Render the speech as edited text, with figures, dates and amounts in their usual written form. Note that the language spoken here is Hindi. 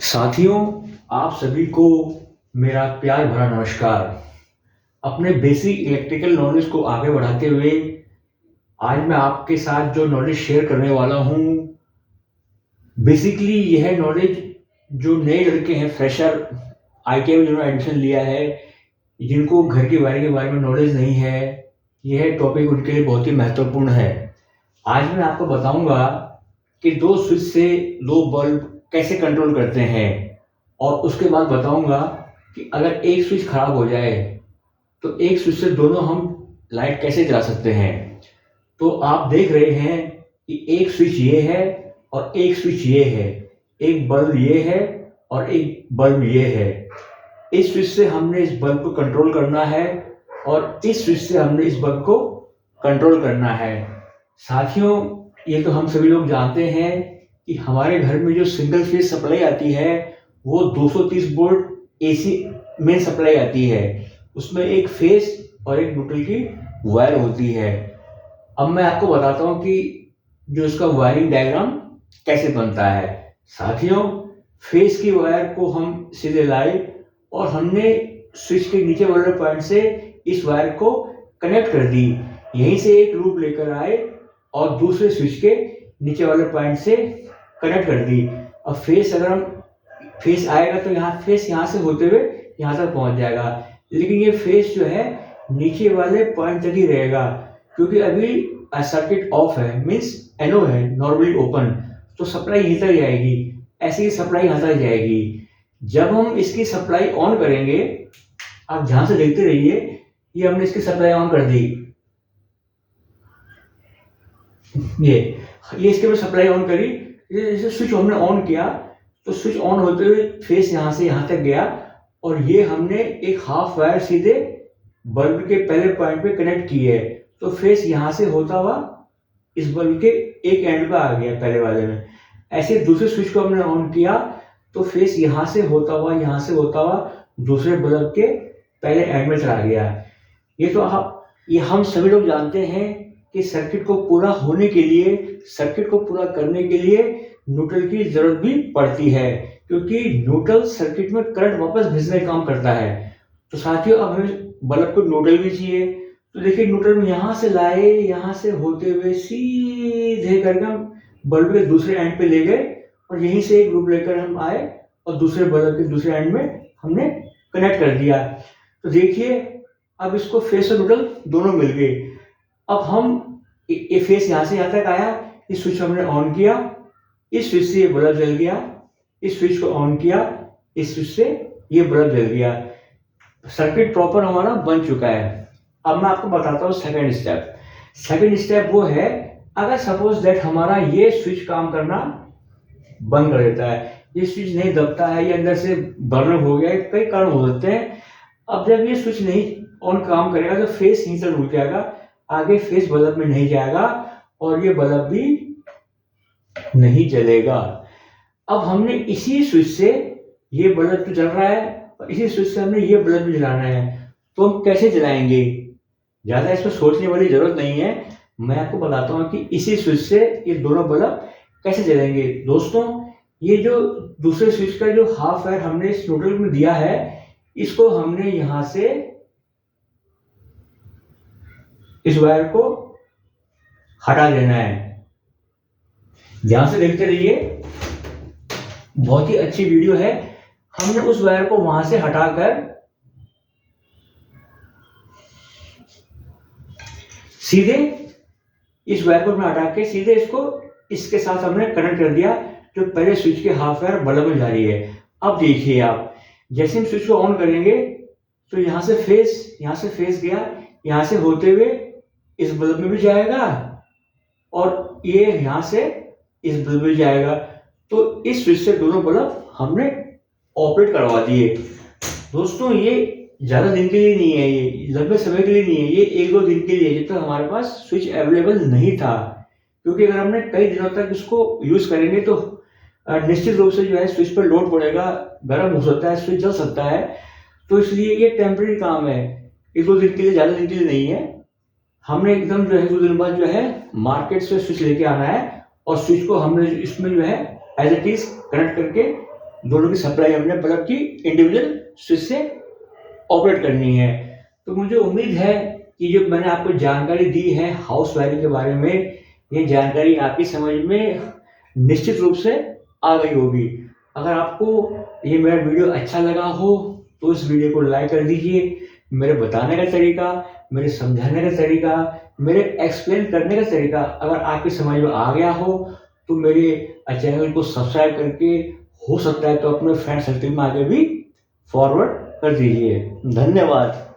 साथियों, आप सभी को मेरा प्यार भरा नमस्कार। अपने बेसिक इलेक्ट्रिकल नॉलेज को आगे बढ़ाते हुए आज मैं आपके साथ जो नॉलेज शेयर करने वाला हूँ, बेसिकली यह नॉलेज जो नए लड़के हैं, फ्रेशर आईटीआई में जिन्होंने एडमिशन लिया है, जिनको घर की वायरिंग के बारे में नॉलेज नहीं है, यह टॉपिक उनके लिए बहुत ही महत्वपूर्ण है। आज मैं आपको बताऊंगा कि दो स्विच से दो बल्ब कैसे कंट्रोल करते हैं, और उसके बाद बताऊंगा कि अगर एक स्विच खराब हो जाए तो एक स्विच से दोनों हम लाइट कैसे जला सकते हैं। तो आप देख रहे हैं कि एक स्विच ये है और एक स्विच ये है, एक बल्ब ये है और एक बल्ब ये है। इस स्विच से हमने इस बल्ब को कंट्रोल करना है और इस स्विच से हमने इस बल्ब को कंट्रोल करना है। साथियों, ये तो हम सभी लोग जानते हैं कि हमारे घर में जो सिंगल फेज सप्लाई आती है वो 230 वोल्ट एसी में सप्लाई आती है। उसमें एक फेस और एक न्यूट्रल की वायर होती है। अब मैं आपको बताता हूँ कि जो इसका वायरिंग डायग्राम कैसे बनता है। साथियों, फेस की वायर को हम सीधे लाए और हमने स्विच के नीचे वाले पॉइंट से इस वायर को कनेक्ट कर दी। यहीं से एक लूप लेकर आए और दूसरे स्विच के नीचे वाले पॉइंट से कनेक्ट कर दी। अब फेस अगर हम फेस आएगा तो यहाँ फेस यहाँ से होते हुए यहाँ तक पहुंच जाएगा, लेकिन ये फेस जो है नीचे वाले पॉइंट तक ही रहेगा, क्योंकि अभी सर्किट ऑफ है, मीन्स एनो है, नॉर्मली ओपन, तो सप्लाई यहीं तक जाएगी। ऐसी सप्लाई यहाँ तक जाएगी। जब हम इसकी सप्लाई ऑन करेंगे, आप ध्यान से देखते रहिए, ये हमने इसकी सप्लाई ऑन कर दी। ये इसके बाद सप्लाई ऑन करी, जैसे स्विच हमने ऑन किया तो स्विच ऑन होते हुए फेस यहाँ से यहाँ तक गया और ये हमने एक हाफ वायर सीधे बल्ब के पहले पॉइंट पे कनेक्ट की है, तो फेस यहाँ से होता हुआ इस बल्ब के एक एंड पे आ गया पहले वाले में। ऐसे दूसरे स्विच को हमने ऑन किया तो फेस यहाँ से होता हुआ दूसरे बल्ब के पहले एंड में चला गया। ये हम सभी लोग जानते हैं कि सर्किट को पूरा करने के लिए न्यूट्रल की जरूरत भी पड़ती है, क्योंकि न्यूट्रल सर्किट में करंट वापस भेजने का काम करता है। तो साथियों, अब हमें बल्ब को न्यूट्रल भी चाहिए, तो देखिए न्यूट्रल में यहाँ से लाए, यहाँ से होते हुए सीधे करके हम बल्ब के दूसरे एंड पे ले गए और यहीं से एक लूप लेकर हम आए और दूसरे बल्ब के दूसरे एंड में हमने कनेक्ट कर दिया। तो देखिए अब इसको फेस और न्यूट्रल दोनों मिल गए। अब हम ये फेस यहाँ से यहाँ तक आया, इस स्विच हमने ऑन किया, इस स्विच से ये बल्ब जल गया, इस स्विच को ऑन किया, इस स्विच से ये बल्ब जल गया। सर्किट प्रॉपर हमारा बन चुका है। अब मैं आपको बताता हूँ सेकंड स्टेप वो है, अगर सपोज दैट हमारा ये स्विच काम करना बंद कर देता है, ये स्विच नहीं दबता है, ये अंदर से बर्न हो गया है, कई कारण हो सकते हैं। अब जब ये स्विच नहीं ऑन काम करेगा तो फेस यहीं से रुक जाएगा, आगे फेस बल्ब में नहीं जाएगा और ये बल्ब भी नहीं जलेगा। अब हमने इसी स्विच से, ये बल्ब तो जल रहा है और इसी स्विच से हमने ये बल्ब भी जलाना है, तो हम कैसे जलाएंगे? ज्यादा इसमें सोचने वाली जरूरत नहीं है, मैं आपको बताता हूँ कि इसी स्विच से ये दोनों बल्ब कैसे जलेंगे। दोस्तों, ये जो दूसरे स्विच का जो हाफ वायर हमने इस न्यूट्रल में दिया है, इसको हमने यहां से इस वायर को हटा देना है। ध्यान से देखते रहिए, बहुत ही अच्छी वीडियो है। हमने उस वायर को वहां से हटाकर सीधे इस वायर को हटा के सीधे इसको इसके साथ हमने कनेक्ट कर दिया, जो पहले स्विच के हाफ वायर बल्ब में जा रही है। अब देखिए आप, जैसे हम स्विच को ऑन करेंगे तो यहाँ से फेस गया, यहाँ से होते हुए इस बल्ब में भी जाएगा और ये यहाँ से इस बल्ब में जाएगा, तो इस स्विच से दोनों बल्ब हमने ऑपरेट करवा दिए। दोस्तों, ये ज्यादा दिन के लिए नहीं है, ये लंबे समय के लिए नहीं है, ये 1-2 दिन के लिए, जब तक हमारे पास स्विच अवेलेबल नहीं था। क्योंकि अगर हमने कई दिनों तक इसको यूज करेंगे तो निश्चित रूप से जो है स्विच पर लोड पड़ेगा, गर्म हो सकता है, स्विच जल सकता है। तो इसलिए ये टेम्परेरी काम है, 1-2 दिन के लिए, ज्यादा दिन के लिए नहीं है। हमने एकदम जो है 2 दिन बाद जो है मार्केट से स्विच लेके आना है और स्विच को हमने इसमें जो है एज इट इज कनेक्ट करके दोनों की सप्लाई हमने बल्ब की इंडिविजुअल स्विच से ऑपरेट करनी है। तो मुझे उम्मीद है कि जो मैंने आपको जानकारी दी है हाउस वायरिंग के बारे में, ये जानकारी आपकी समझ में निश्चित रूप से आ गई होगी। अगर आपको ये मेरा वीडियो अच्छा लगा हो तो इस वीडियो को लाइक कर दीजिए। मेरे बताने का तरीका, मेरे समझाने का तरीका, मेरे एक्सप्लेन करने का तरीका अगर आपकी समझ में आ गया हो तो मेरे चैनल को सब्सक्राइब करके हो सकता है तो अपने फ्रेंड सर्कल में आगे भी फॉरवर्ड कर दीजिए। धन्यवाद।